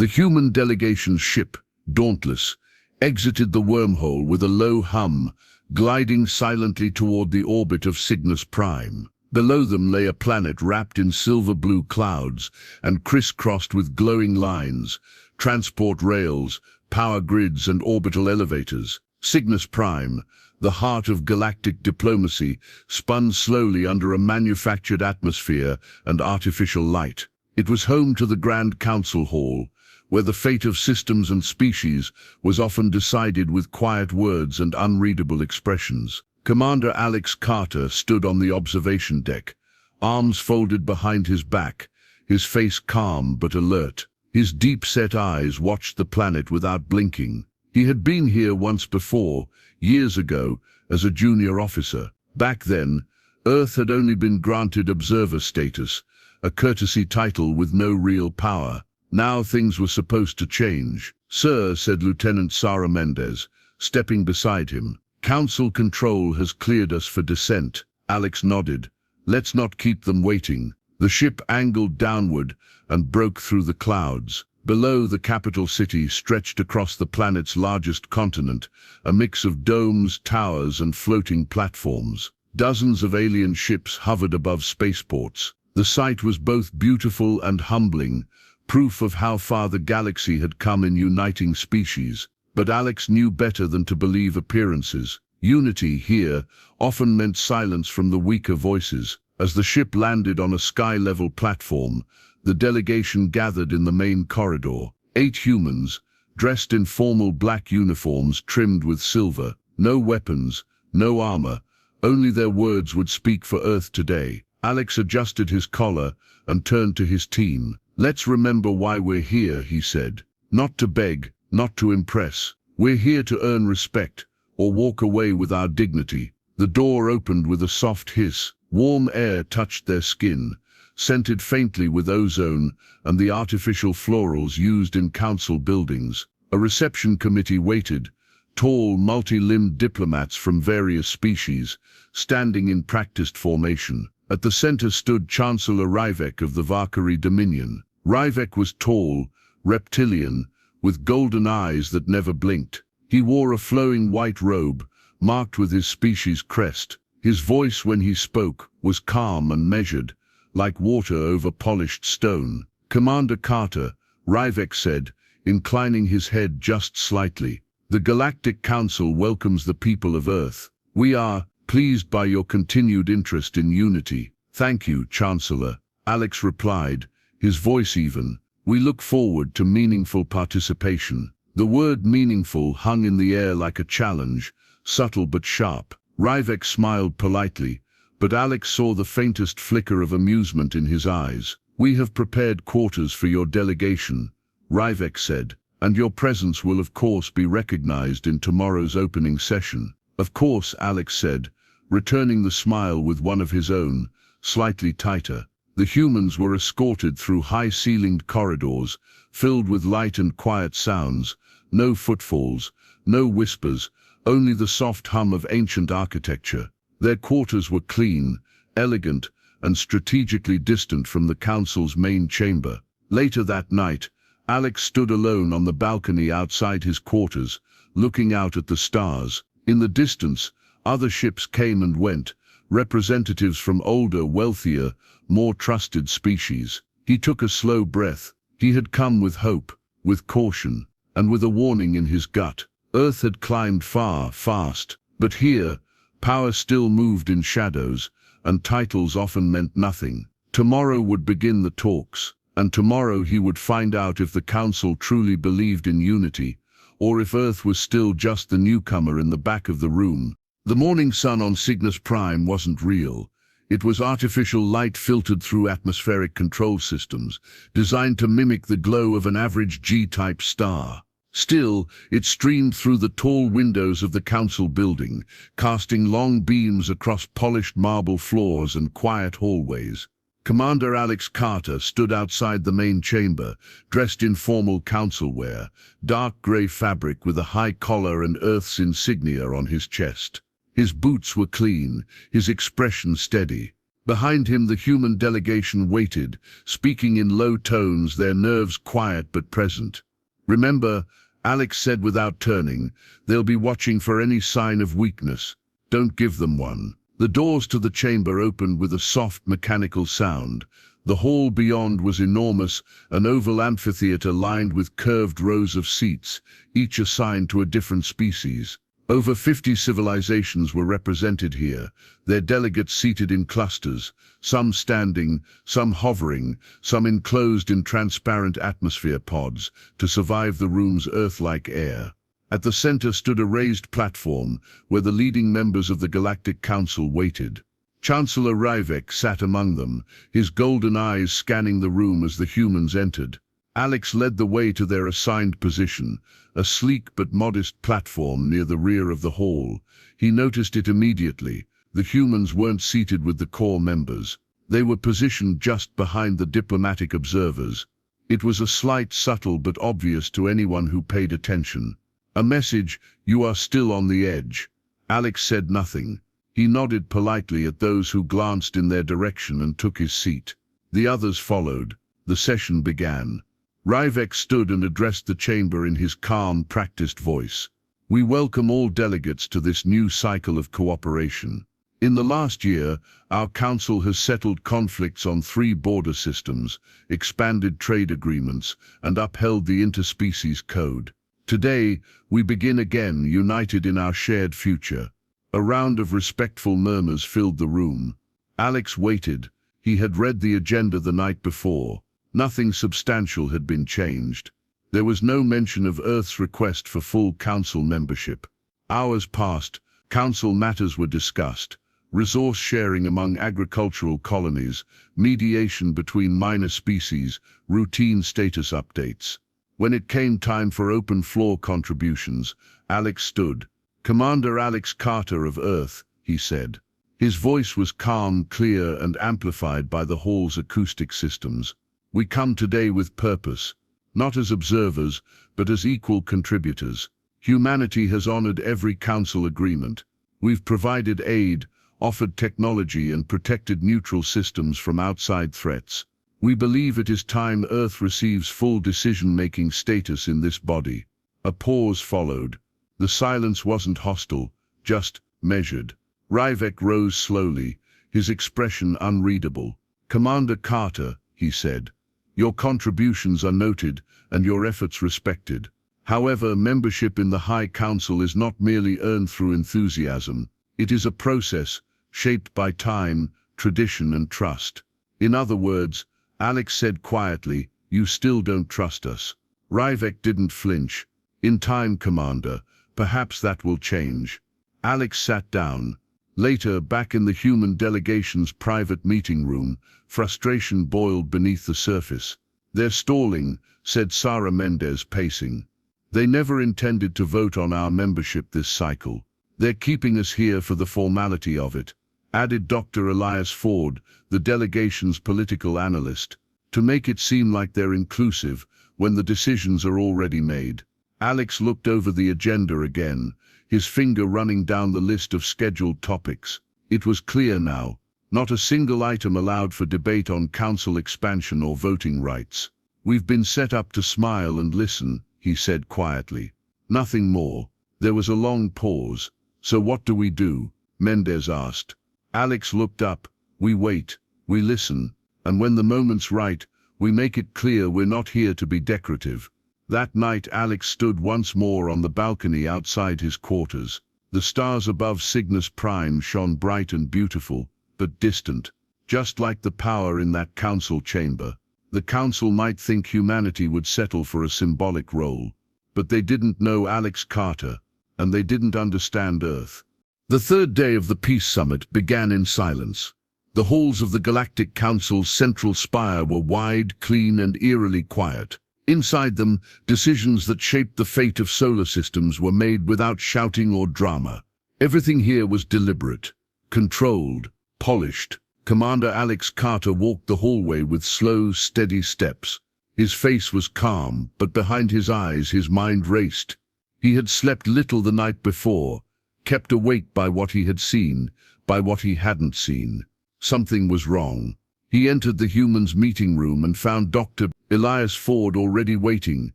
The human delegation's ship, Dauntless, exited the wormhole with a low hum, gliding silently toward the orbit of Cygnus Prime. Below them lay a planet wrapped in silver-blue clouds and crisscrossed with glowing lines, transport rails, power grids and orbital elevators. Cygnus Prime, the heart of galactic diplomacy, spun slowly under a manufactured atmosphere and artificial light. It was home to the Grand Council Hall, where the fate of systems and species was often decided with quiet words and unreadable expressions. Commander Alex Carter stood on the observation deck, arms folded behind his back, his face calm but alert. His deep-set eyes watched the planet without blinking. He had been here once before, years ago, as a junior officer. Back then, Earth had only been granted observer status, a courtesy title with no real power. Now things were supposed to change. "Sir," said Lieutenant Sara Mendez, stepping beside him. "Council control has cleared us for descent." Alex nodded. "Let's not keep them waiting." The ship angled downward and broke through the clouds. Below, the capital city stretched across the planet's largest continent, a mix of domes, towers, and floating platforms. Dozens of alien ships hovered above spaceports. The sight was both beautiful and humbling, proof of how far the galaxy had come in uniting species. But Alex knew better than to believe appearances. Unity here often meant silence from the weaker voices. As the ship landed on a sky-level platform, the delegation gathered in the main corridor. 8 humans, dressed in formal black uniforms trimmed with silver. No weapons, no armor, only their words would speak for Earth today. Alex adjusted his collar and turned to his team. "Let's remember why we're here," he said. "Not to beg, not to impress. We're here to earn respect, or walk away with our dignity." The door opened with a soft hiss. Warm air touched their skin, scented faintly with ozone and the artificial florals used in council buildings. A reception committee waited, tall, multi-limbed diplomats from various species, standing in practiced formation. At the center stood Chancellor Ryvek of the Valkyrie Dominion. Ryvek was tall, reptilian, with golden eyes that never blinked. He wore a flowing white robe, marked with his species' crest. His voice, when he spoke, was calm and measured, like water over polished stone. "Commander Carter," Ryvek said, inclining his head just slightly, "the Galactic Council welcomes the people of Earth. We are pleased by your continued interest in unity." "Thank you, Chancellor," Alex replied, his voice even. "We look forward to meaningful participation." The word meaningful hung in the air like a challenge, subtle but sharp. Ryvek smiled politely, but Alex saw the faintest flicker of amusement in his eyes. "We have prepared quarters for your delegation," Ryvek said, "and your presence will of course be recognized in tomorrow's opening session." "Of course," Alex said, returning the smile with one of his own, slightly tighter. The humans were escorted through high-ceilinged corridors, filled with light and quiet sounds. No footfalls, no whispers, only the soft hum of ancient architecture. Their quarters were clean, elegant, and strategically distant from the council's main chamber. Later that night, Alex stood alone on the balcony outside his quarters, looking out at the stars. In the distance, other ships came and went, representatives from older, wealthier, more trusted species. He took a slow breath. He had come with hope, with caution, and with a warning in his gut. Earth had climbed far, fast, but here, power still moved in shadows, and titles often meant nothing. Tomorrow would begin the talks, and tomorrow he would find out if the Council truly believed in unity, or if Earth was still just the newcomer in the back of the room. The morning sun on Cygnus Prime wasn't real. It was artificial light filtered through atmospheric control systems, designed to mimic the glow of an average G-type star. Still, it streamed through the tall windows of the council building, casting long beams across polished marble floors and quiet hallways. Commander Alex Carter stood outside the main chamber, dressed in formal council wear, dark gray fabric with a high collar and Earth's insignia on his chest. His boots were clean, his expression steady. Behind him the human delegation waited, speaking in low tones, their nerves quiet but present. "Remember," Alex said without turning, "they'll be watching for any sign of weakness. Don't give them one." The doors to the chamber opened with a soft mechanical sound. The hall beyond was enormous, an oval amphitheater lined with curved rows of seats, each assigned to a different species. Over 50 civilizations were represented here, their delegates seated in clusters, some standing, some hovering, some enclosed in transparent atmosphere pods to survive the room's Earth-like air. At the center stood a raised platform where the leading members of the Galactic Council waited. Chancellor Ryvek sat among them, his golden eyes scanning the room as the humans entered. Alex led the way to their assigned position, a sleek but modest platform near the rear of the hall. He noticed it immediately. The humans weren't seated with the core members. They were positioned just behind the diplomatic observers. It was a slight, subtle but obvious to anyone who paid attention. A message, "You are still on the edge." Alex said nothing. He nodded politely at those who glanced in their direction and took his seat. The others followed. The session began. Ryvek stood and addressed the chamber in his calm, practiced voice. "We welcome all delegates to this new cycle of cooperation. In the last year, our council has settled conflicts on 3 border systems, expanded trade agreements, and upheld the interspecies code. Today, we begin again, united in our shared future." A round of respectful murmurs filled the room. Alex waited. He had read the agenda the night before. Nothing substantial had been changed. There was no mention of Earth's request for full council membership. Hours passed. Council matters were discussed. Resource sharing among agricultural colonies, mediation between minor species, routine status updates. When it came time for open floor contributions, Alex stood. "Commander Alex Carter of Earth," he said. His voice was calm, clear, and amplified by the hall's acoustic systems. "We come today with purpose, not as observers, but as equal contributors. Humanity has honored every council agreement. We've provided aid, offered technology, and protected neutral systems from outside threats. We believe it is time Earth receives full decision-making status in this body." A pause followed. The silence wasn't hostile, just measured. Ryvek rose slowly, his expression unreadable. "Commander Carter," he said, "your contributions are noted and your efforts respected. However, membership in the High Council is not merely earned through enthusiasm. It is a process shaped by time, tradition, and trust." In other words, Alex said quietly, "You still don't trust us." Ryvek didn't flinch. "In time, Commander. Perhaps that will change." Alex sat down. Later, back in the human delegation's private meeting room, frustration boiled beneath the surface. "They're stalling," said Sara Mendez, pacing. "They never intended to vote on our membership this cycle. They're keeping us here for the formality of it," added Dr. Elias Ford, the delegation's political analyst, "to make it seem like they're inclusive when the decisions are already made." Alex looked over the agenda again, his finger running down the list of scheduled topics. It was clear now. Not a single item allowed for debate on council expansion or voting rights. "We've been set up to smile and listen," he said quietly. "Nothing more." There was a long pause. "So what do we do?" Mendez asked. Alex looked up. "We wait, we listen, and when the moment's right, we make it clear we're not here to be decorative." That night Alex stood once more on the balcony outside his quarters. The stars above Cygnus Prime shone bright and beautiful, but distant, just like the power in that council chamber. The council might think humanity would settle for a symbolic role, but they didn't know Alex Carter, and they didn't understand Earth. The third day of the Peace Summit began in silence. The halls of the Galactic Council's central spire were wide, clean, and eerily quiet. Inside them, decisions that shaped the fate of solar systems were made without shouting or drama. Everything here was deliberate, controlled, polished. Commander Alex Carter walked the hallway with slow, steady steps. His face was calm, but behind his eyes his mind raced. He had slept little the night before, kept awake by what he had seen, by what he hadn't seen. Something was wrong. He entered the humans' meeting room and found Dr. Elias Ford already waiting,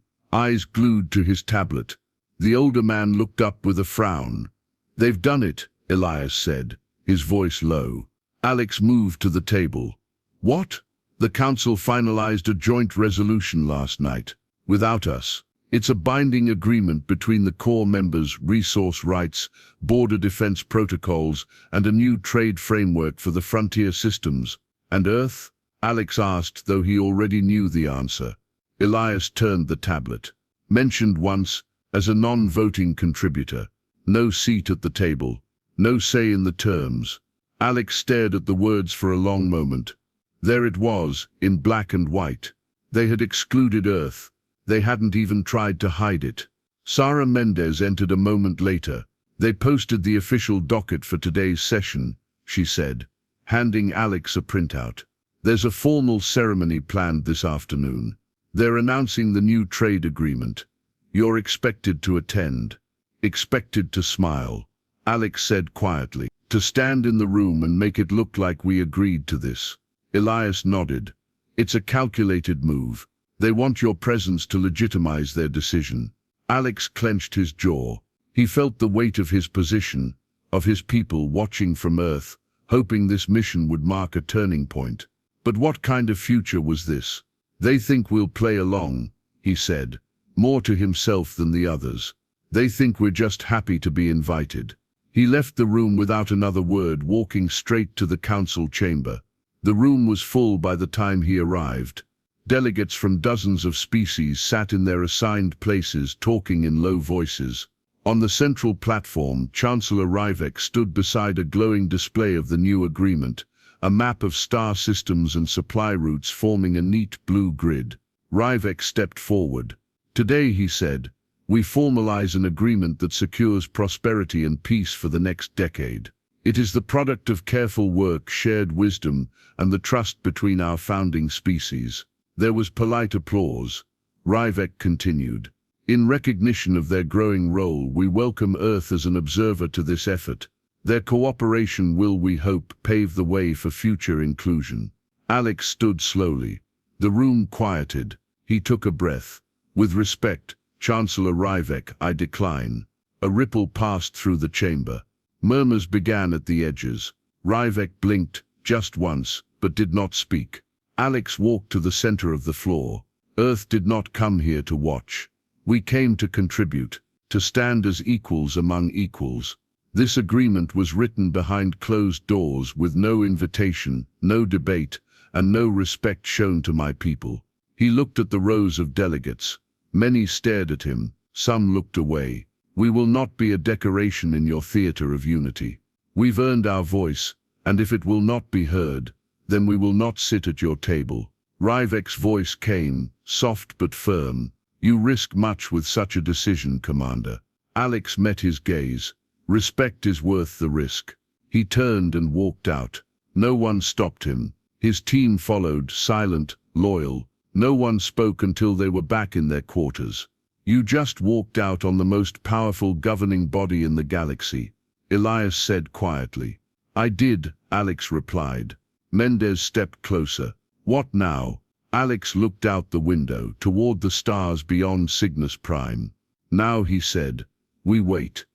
eyes glued to his tablet. The older man looked up with a frown. "They've done it," Elias said, his voice low. Alex moved to the table. "What?" "The council finalized a joint resolution last night. Without us. It's a binding agreement between the core members, resource rights, border defense protocols, and a new trade framework for the frontier systems. And Earth?" Alex asked, though he already knew the answer. Elias turned the tablet. "Mentioned once, as a non-voting contributor. No seat at the table. No say in the terms." Alex stared at the words for a long moment. There it was, in black and white. They had excluded Earth. They hadn't even tried to hide it. Sara Mendez entered a moment later. "They posted the official docket for today's session," she said, handing Alex a printout. "There's a formal ceremony planned this afternoon. They're announcing the new trade agreement. You're expected to attend." "Expected to smile," Alex said quietly. "To stand in the room and make it look like we agreed to this." Elias nodded. "It's a calculated move. They want your presence to legitimize their decision." Alex clenched his jaw. He felt the weight of his position, of his people watching from Earth, hoping this mission would mark a turning point. But what kind of future was this? "They think we'll play along," he said, more to himself than the others. "They think we're just happy to be invited." He left the room without another word, walking straight to the council chamber. The room was full by the time he arrived. Delegates from dozens of species sat in their assigned places, talking in low voices. On the central platform, Chancellor Rivek stood beside a glowing display of the new agreement, a map of star systems and supply routes forming a neat blue grid. Rivek stepped forward. "Today," he said, "we formalize an agreement that secures prosperity and peace for the next decade. It is the product of careful work, shared wisdom, and the trust between our founding species." There was polite applause. Rivek continued. "In recognition of their growing role, we welcome Earth as an observer to this effort. Their cooperation will, we hope, pave the way for future inclusion." Alex stood slowly. The room quieted. He took a breath. "With respect, Chancellor Rivek, I decline." A ripple passed through the chamber. Murmurs began at the edges. Rivek blinked, just once, but did not speak. Alex walked to the center of the floor. "Earth did not come here to watch. We came to contribute, to stand as equals among equals. This agreement was written behind closed doors with no invitation, no debate, and no respect shown to my people." He looked at the rows of delegates. Many stared at him, some looked away. "We will not be a decoration in your theater of unity. We've earned our voice, and if it will not be heard, then we will not sit at your table." Rivek's voice came, soft but firm. "You risk much with such a decision, Commander." Alex met his gaze. "Respect is worth the risk." He turned and walked out. No one stopped him. His team followed, silent, loyal. No one spoke until they were back in their quarters. "You just walked out on the most powerful governing body in the galaxy," Elias said quietly. "I did," Alex replied. Mendez stepped closer. "What now?" Alex looked out the window, toward the stars beyond Cygnus Prime. "Now," he said, "we wait."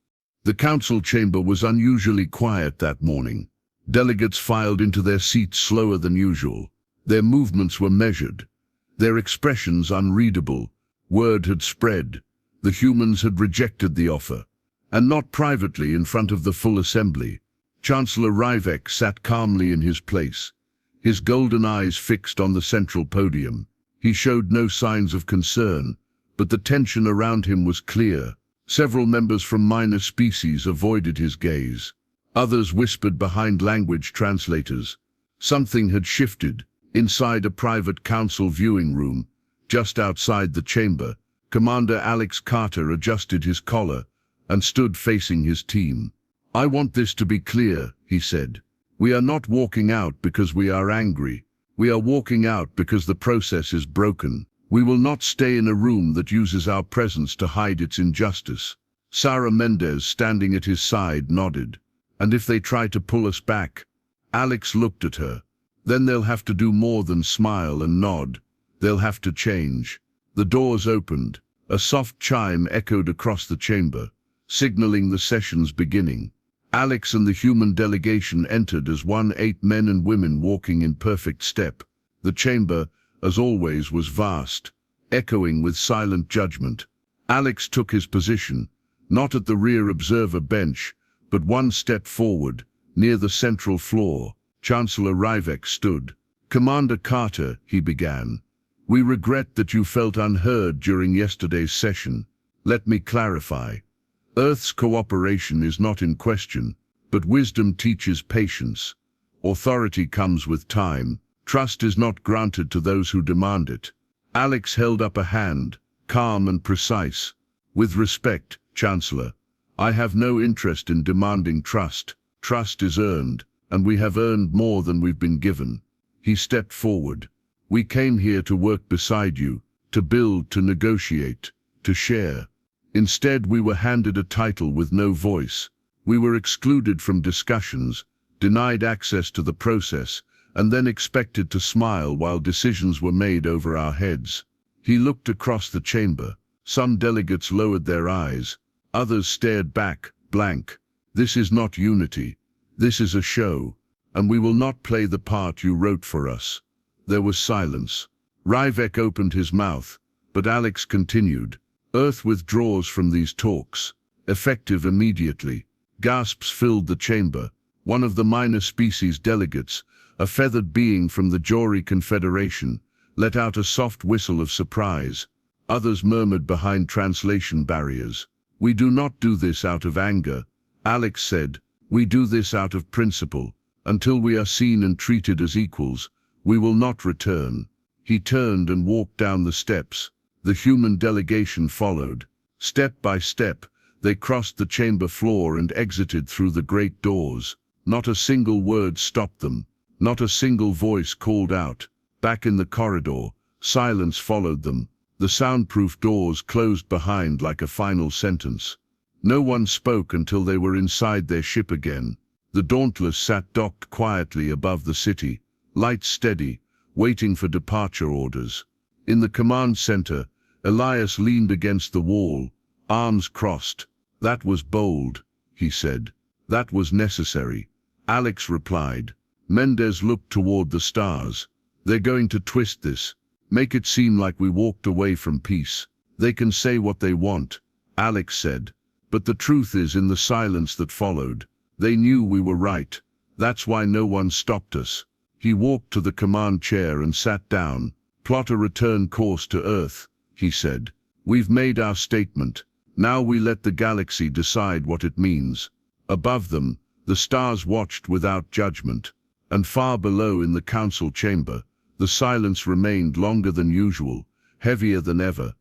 The council chamber was unusually quiet that morning. Delegates filed into their seats slower than usual. Their movements were measured, their expressions unreadable. Word had spread. The humans had rejected the offer. And not privately in front of the full assembly. Chancellor Rivek sat calmly in his place, his golden eyes fixed on the central podium. He showed no signs of concern, but the tension around him was clear. Several members from minor species avoided his gaze. Others whispered behind language translators. Something had shifted. Inside a private council viewing room, just outside the chamber, Commander Alex Carter adjusted his collar and stood facing his team. "I want this to be clear," he said. "We are not walking out because we are angry. We are walking out because the process is broken. We will not stay in a room that uses our presence to hide its injustice." Sara Mendez, standing at his side, nodded. "And if they try to pull us back?" Alex looked at her. Then they'll have to do more than smile and nod. They'll have to change. The doors opened. A soft chime echoed across the chamber, signaling the session's beginning. Alex and the human delegation entered as 8 men and women walking in perfect step. The chamber, as always, was vast, echoing with silent judgment. Alex took his position, not at the rear observer bench, but one step forward, near the central floor. Chancellor Rivek stood. "Commander Carter," he began, "we regret that you felt unheard during yesterday's session. Let me clarify. Earth's cooperation is not in question, but wisdom teaches patience. Authority comes with time. Trust is not granted to those who demand it." Alex held up a hand, calm and precise. "With respect, Chancellor, I have no interest in demanding trust. Trust is earned, and we have earned more than we've been given." He stepped forward. "We came here to work beside you, to build, to negotiate, to share. Instead, we were handed a title with no voice. We were excluded from discussions, denied access to the process, and then expected to smile while decisions were made over our heads." He looked across the chamber. Some delegates lowered their eyes. Others stared back, blank. "This is not unity. This is a show, and we will not play the part you wrote for us." There was silence. Rivek opened his mouth, but Alex continued. "Earth withdraws from these talks, effective immediately." Gasps filled the chamber. One of the minor species delegates, a feathered being from the Jory Confederation, let out a soft whistle of surprise. Others murmured behind translation barriers. "We do not do this out of anger," Alex said. "We do this out of principle. Until we are seen and treated as equals, we will not return." He turned and walked down the steps. The human delegation followed. Step by step, they crossed the chamber floor and exited through the great doors. Not a single word stopped them. Not a single voice called out. Back in the corridor, silence followed them. The soundproof doors closed behind like a final sentence. No one spoke until they were inside their ship again. The Dauntless sat docked quietly above the city, lights steady, waiting for departure orders. In the command center, Elias leaned against the wall, arms crossed. "That was bold," he said. "That was necessary." Alex replied. Mendez looked toward the stars. "They're going to twist this, make it seem like we walked away from peace. They can say what they want," Alex said. "But the truth is in the silence that followed. They knew we were right. That's why no one stopped us." He walked to the command chair and sat down. "Plot a return course to Earth," he said. "We've made our statement. Now we let the galaxy decide what it means." Above them, the stars watched without judgment. And far below in the council chamber, the silence remained longer than usual, heavier than ever.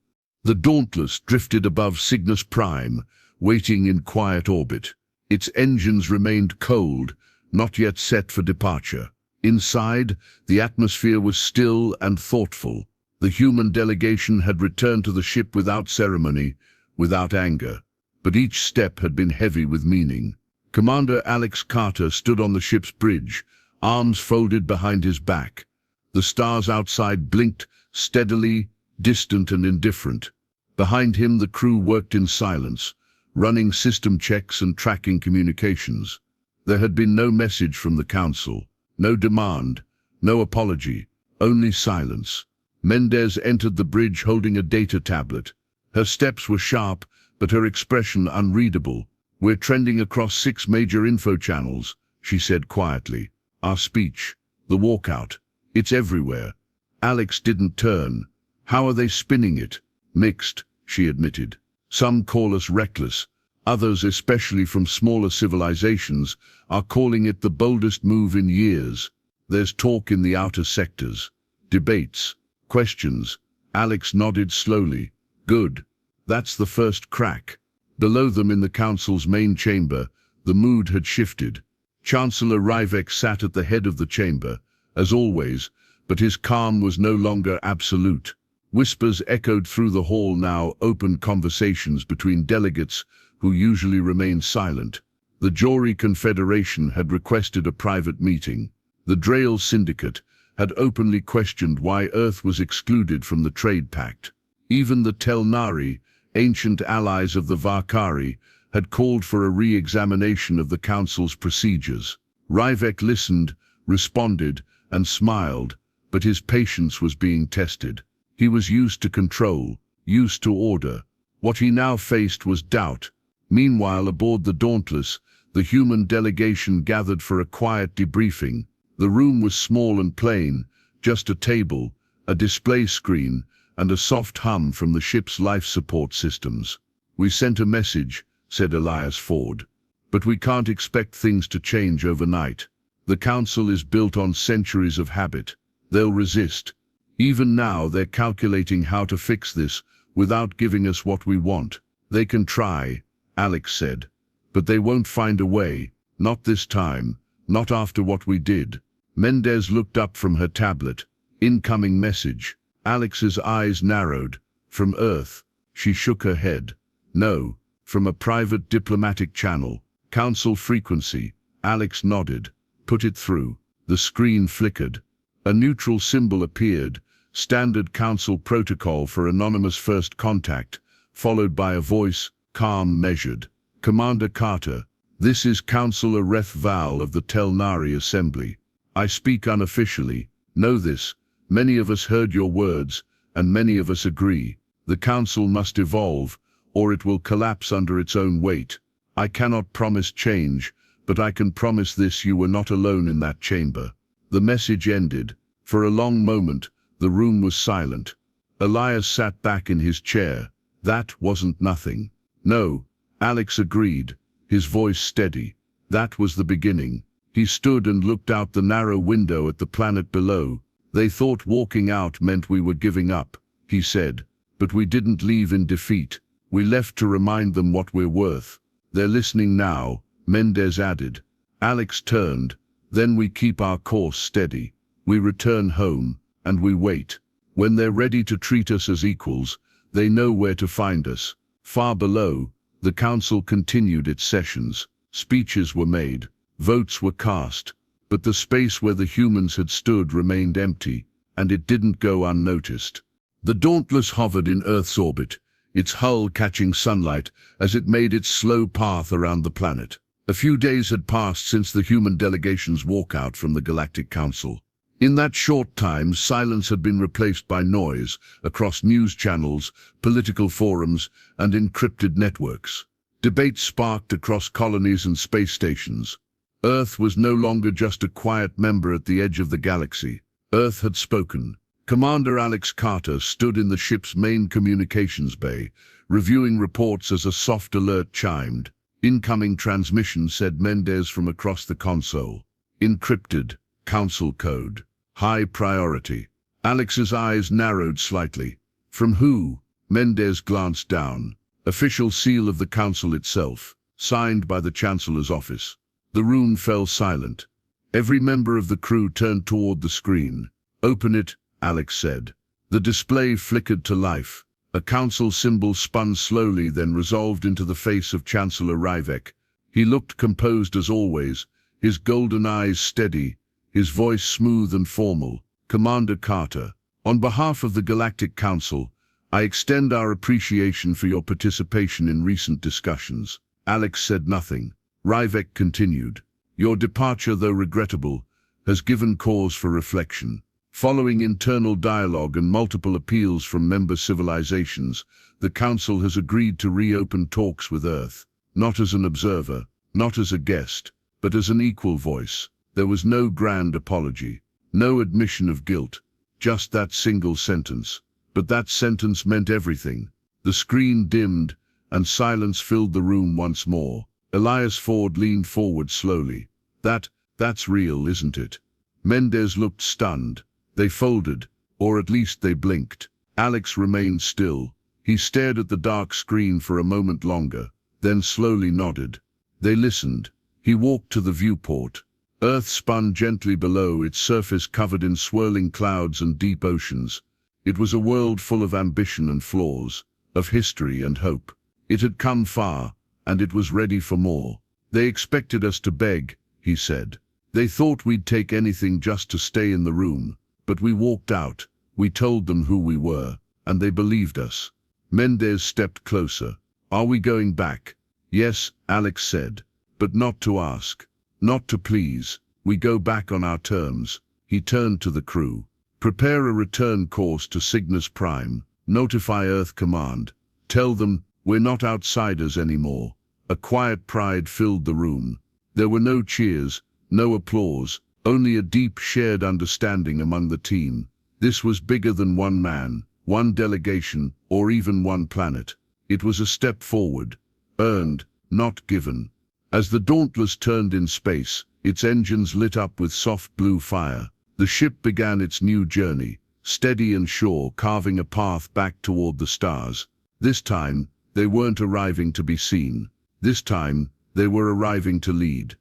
The Dauntless drifted above Cygnus Prime, waiting in quiet orbit. Its engines remained cold, not yet set for departure. Inside, the atmosphere was still and thoughtful. The human delegation had returned to the ship without ceremony, without anger. But each step had been heavy with meaning. Commander Alex Carter stood on the ship's bridge, arms folded behind his back. The stars outside blinked, steadily, distant and indifferent. Behind him the crew worked in silence, running system checks and tracking communications. There had been no message from the council, no demand, no apology, only silence. Mendez entered the bridge holding a data tablet. Her steps were sharp, but her expression unreadable. "We're trending across 6 major info channels," she said quietly. "Our speech, the walkout, it's everywhere." Alex didn't turn. "How are they spinning it?" "Mixed," she admitted. "Some call us reckless. Others, especially from smaller civilizations, are calling it the boldest move in years. There's talk in the outer sectors. Debates. Questions." Alex nodded slowly. "Good. That's the first crack." Below them in the council's main chamber, the mood had shifted. Chancellor Rivek sat at the head of the chamber, as always, but his calm was no longer absolute. Whispers echoed through the hall now, open conversations between delegates who usually remained silent. The Jory Confederation had requested a private meeting. The Drael Syndicate had openly questioned why Earth was excluded from the trade pact. Even the Telnari, ancient allies of the Vakari, had called for a re-examination of the Council's procedures. Ryvek listened, responded, and smiled, but his patience was being tested. He was used to control, used to order. What he now faced was doubt. Meanwhile, aboard the Dauntless, the human delegation gathered for a quiet debriefing. The room was small and plain, just a table, a display screen, and a soft hum from the ship's life support systems. "We sent a message," said Elias Ford. "But we can't expect things to change overnight. The Council is built on centuries of habit. They'll resist. Even now they're calculating how to fix this without giving us what we want." "They can try," Alex said. "But they won't find a way, not this time, not after what we did." Mendez looked up from her tablet. Incoming message. Alex's eyes narrowed. "From Earth." She shook her head. "No, from a private diplomatic channel. Council frequency." Alex nodded. "Put it through." The screen flickered. A neutral symbol appeared, standard Council protocol for anonymous first contact, followed by a voice, calm, measured. "Commander Carter, this is Councillor Reth Val of the Telnari Assembly. I speak unofficially. Know this, many of us heard your words, and many of us agree. The Council must evolve, or it will collapse under its own weight. I cannot promise change, but I can promise this: you were not alone in that chamber." The message ended. For a long moment, the room was silent. Elias sat back in his chair. "That wasn't nothing." "No," Alex agreed, his voice steady. "That was the beginning." He stood and looked out the narrow window at the planet below. "They thought walking out meant we were giving up," he said. "But we didn't leave in defeat. We left to remind them what we're worth. They're listening now," Mendez added. Alex turned. "Then we keep our course steady. We return home, and we wait. When they're ready to treat us as equals, they know where to find us." Far below, the Council continued its sessions. Speeches were made. Votes were cast. But the space where the humans had stood remained empty, and it didn't go unnoticed. The Dauntless hovered in Earth's orbit, its hull catching sunlight as it made its slow path around the planet. A few days had passed since the human delegation's walkout from the Galactic Council. In that short time, silence had been replaced by noise across news channels, political forums, and encrypted networks. Debate sparked across colonies and space stations. Earth was no longer just a quiet member at the edge of the galaxy. Earth had spoken. Commander Alex Carter stood in the ship's main communications bay, reviewing reports as a soft alert chimed. "Incoming transmission," said Mendez from across the console. "Encrypted. Council code. High priority." Alex's eyes narrowed slightly. "From who?" Mendez glanced down. "Official seal of the Council itself, signed by the Chancellor's office." The room fell silent. Every member of the crew turned toward the screen. "Open it," Alex said. The display flickered to life. A Council symbol spun slowly, then resolved into the face of Chancellor Ryvek. He looked composed as always, his golden eyes steady, his voice smooth and formal. "Commander Carter, on behalf of the Galactic Council, I extend our appreciation for your participation in recent discussions." Alex said nothing. Ryvek continued. "Your departure, though regrettable, has given cause for reflection. Following internal dialogue and multiple appeals from member civilizations, the Council has agreed to reopen talks with Earth, not as an observer, not as a guest, but as an equal voice." There was no grand apology, no admission of guilt, just that single sentence. But that sentence meant everything. The screen dimmed, and silence filled the room once more. Elias Ford leaned forward slowly. That's real, isn't it?" Mendez looked stunned. They folded, or at least they blinked. Alex remained still. He stared at the dark screen for a moment longer, then slowly nodded. They listened. He walked to the viewport. Earth spun gently below, its surface covered in swirling clouds and deep oceans. It was a world full of ambition and flaws, of history and hope. It had come far, and it was ready for more. They expected us to beg, he said. They thought we'd take anything just to stay in the room, but we walked out. We told them who we were, and they believed us. Mendez stepped closer. Are we going back? Yes, Alex said, but not to ask, not to please. We go back on our terms. He turned to the crew. Prepare a return course to Cygnus Prime. Notify Earth Command. Tell them we're not outsiders anymore. A quiet pride filled the room. There were no cheers, no applause, only a deep shared understanding among the team. This was bigger than one man, one delegation, or even one planet. It was a step forward, earned, not given. As the Dauntless turned in space, its engines lit up with soft blue fire. The ship began its new journey, steady and sure, carving a path back toward the stars. This time, they weren't arriving to be seen. This time, they were arriving to lead.